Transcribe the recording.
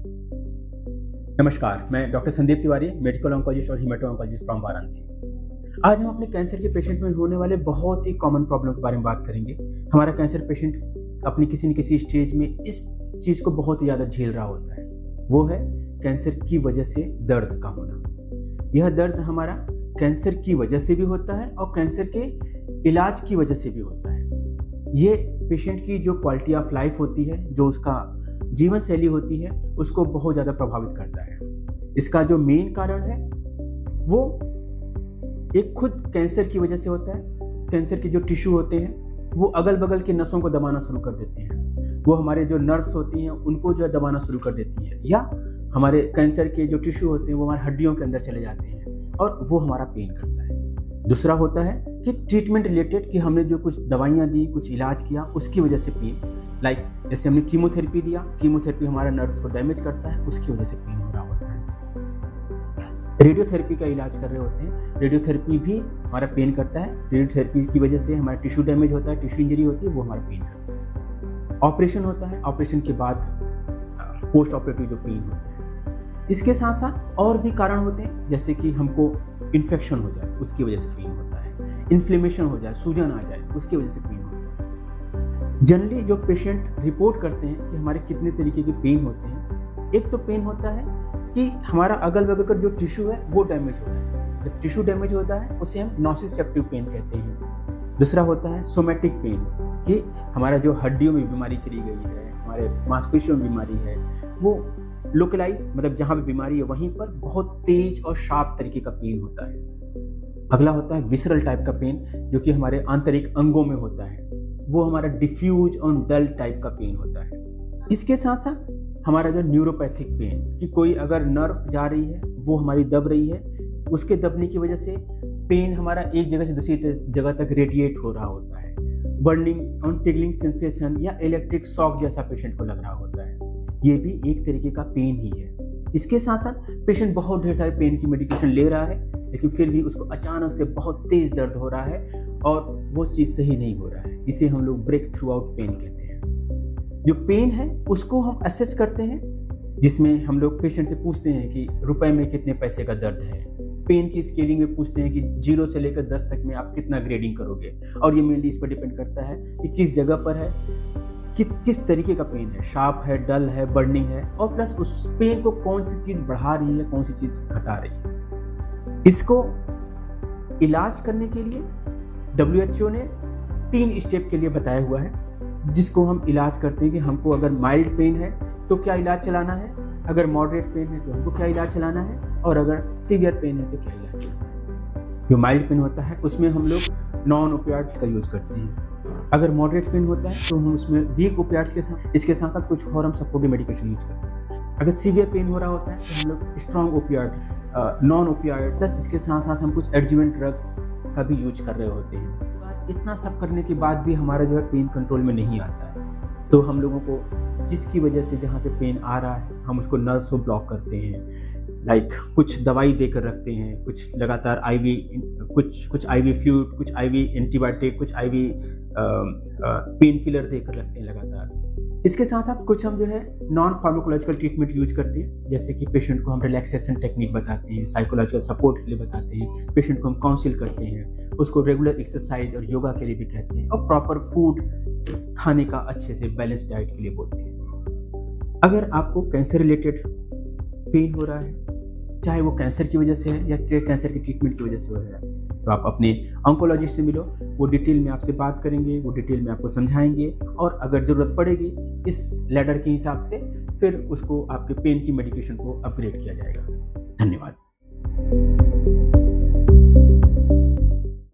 नमस्कार, मैं doctor Sandeep Tiwari, medical oncologist और हीमेटो ऑन्कोलॉजिस्ट फ्रॉम वाराणसी। आज हम अपने कैंसर के पेशेंट में होने वाले बहुत ही कॉमन प्रॉब्लम के बारे में बात करेंगे। हमारा कैंसर पेशेंट अपनी किसी न किसी स्टेज में इस चीज़ को बहुत ही ज़्यादा झेल रहा होता है, वो है कैंसर की वजह से दर्द का होना। यह दर्द हमारा कैंसर की वजह से भी होता है और कैंसर के इलाज की वजह से भी होता है। ये पेशेंट की जो क्वालिटी ऑफ लाइफ होती है, जो उसका जीवन शैली होती है, उसको बहुत ज़्यादा प्रभावित करता है। इसका जो मेन कारण है वो एक खुद कैंसर की वजह से होता है। कैंसर के जो टिश्यू होते हैं वो अगल बगल की नसों को दबाना शुरू कर देते हैं, वो हमारे जो नर्व्स होती हैं उनको जो है दबाना शुरू कर देती हैं, या हमारे कैंसर के जो टिश्यू होते हैं वो हमारे हड्डियों के अंदर चले जाते हैं और वो हमारा पेन करता है। दूसरा होता है कि ट्रीटमेंट रिलेटेड, कि हमने जो कुछ दवाइयाँ दी, कुछ इलाज किया, उसकी वजह से पेन, लाइक जैसे हमने कीमोथेरेपी दिया, कीमोथेरेपी हमारा नर्व्स को डैमेज करता है, उसकी वजह से पेन हो रहा होता है। रेडियोथेरेपी का इलाज कर रहे होते हैं, रेडियोथेरेपी भी हमारा पेन करता है। रेडियोथेरेपी की वजह से हमारा टिश्यू डैमेज होता है, टिश्यू इंजरी होती है, वो हमारा पेन करता है। ऑपरेशन होता है, ऑपरेशन के बाद पोस्ट ऑपरेटिव जो पेन होता है। इसके साथ साथ और भी कारण होते हैं, जैसे कि हमको इन्फेक्शन हो जाए, उसकी वजह से पेन होता है। इन्फ्लेमेशन हो जाए, सूजन आ जाए, उसकी वजह से पेन होता है। जनरली जो पेशेंट रिपोर्ट करते हैं कि हमारे कितने तरीके के पेन होते हैं, एक तो पेन होता है कि हमारा अगल बगल का जो टिश्यू है वो डैमेज हो रहा है। जब टिश्यू डैमेज होता है उसे हम नॉसिसेप्टिव पेन कहते हैं। दूसरा होता है सोमैटिक पेन, कि हमारा जो हड्डियों में बीमारी चली गई है, हमारे मांसपेशियों में बीमारी है, वो लोकलाइज, मतलब जहाँ पे बीमारी है वहीं पर बहुत तेज और शार्प तरीके का पेन होता है। अगला होता है विसरल टाइप का पेन, जो कि हमारे आंतरिक अंगों में होता है, वो हमारा डिफ्यूज और डल टाइप का पेन होता है। इसके साथ साथ हमारा जो न्यूरोपैथिक पेन, कि कोई अगर नर्व जा रही है, वो हमारी दब रही है, उसके दबने की वजह से पेन हमारा एक जगह से दूसरी जगह तक रेडिएट हो रहा होता है। बर्निंग और टिगलिंग सेंसेशन या इलेक्ट्रिक शॉक जैसा पेशेंट को लग रहा होता है, ये भी एक तरीके का पेन ही है। इसके साथ साथ पेशेंट बहुत ढेर सारे पेन की मेडिकेशन ले रहा है, लेकिन फिर भी उसको अचानक से बहुत तेज दर्द हो रहा है और वो चीज़ सही नहीं हो रहा है। इसे हम लोग ब्रेक थ्रू आउट पेन कहते हैं। जो पेन है उसको हम असेस करते हैं, जिसमें हम लोग पेशेंट से पूछते हैं कि रुपए में कितने पैसे का दर्द है। पेन की स्केलिंग में पूछते हैं कि 0 से लेकर 10 तक में आप कितना ग्रेडिंग करोगे, और ये मेनली इस पर डिपेंड करता है कि किस जगह पर है, कि किस तरीके का पेन है, शार्प है, डल है, बर्निंग है, और प्लस उस पेन को कौन सी चीज़ बढ़ा रही है, कौन सी चीज़ घटा रही है। इसको इलाज करने के लिए WHO ने 3 स्टेप के लिए बताया हुआ है, जिसको हम इलाज करते हैं कि हमको अगर माइल्ड पेन है तो क्या इलाज चलाना है, अगर मॉडरेट पेन है तो हमको क्या इलाज चलाना है, और अगर सीवियर पेन है तो क्या इलाज चलाना है। जो माइल्ड पेन होता है उसमें हम लोग नॉन ओपियाइड का यूज करते हैं। अगर मॉडरेट पेन होता है तो हम उसमें वीक ओपियाइड्स के साथ, इसके साथ साथ कुछ और हम सपोर्टिव मेडिकेशन यूज करते हैं। अगर सीवियर पेन हो रहा होता है तो हम लोग strong opioid, non opioid, plus इसके साथ साथ हम कुछ एडजुवेंट ड्रग का भी यूज कर रहे होते हैं। इतना सब करने के बाद भी हमारा जो है पेन कंट्रोल में नहीं आता है, तो हम लोगों को जिसकी वजह से जहाँ से पेन आ रहा है हम उसको नर्व्स को ब्लॉक करते हैं, लाइक कुछ दवाई देकर रखते हैं, कुछ लगातार आईवी, कुछ आईवी फ्लूइड, कुछ आईवी एंटीबायोटिक, कुछ आईवी पेन किलर देकर रखते हैं लगातार। इसके साथ साथ कुछ हम जो है नॉन फार्माकोलॉजिकल ट्रीटमेंट यूज करते हैं, जैसे कि पेशेंट को हम रिलैक्सेशन टेक्निक बताते हैं, साइकोलॉजिकल सपोर्ट के लिए बताते हैं, पेशेंट को हम काउंसिल करते हैं, उसको रेगुलर एक्सरसाइज और योगा के लिए भी कहते हैं, और प्रॉपर फूड खाने का अच्छे से बैलेंस डाइट के लिए बोलते हैं। अगर आपको कैंसर रिलेटेड पेन हो रहा है, चाहे वो कैंसर की वजह से है या कैंसर की ट्रीटमेंट की वजह से हो रहा है, तो आप अपने ऑन्कोलॉजिस्ट से मिलो, वो डिटेल में आपसे बात करेंगे, वो डिटेल में आपको समझाएंगे, और अगर ज़रूरत पड़ेगी इस लैडर के हिसाब से फिर उसको आपके पेन की मेडिकेशन को अपग्रेड किया जाएगा। धन्यवाद।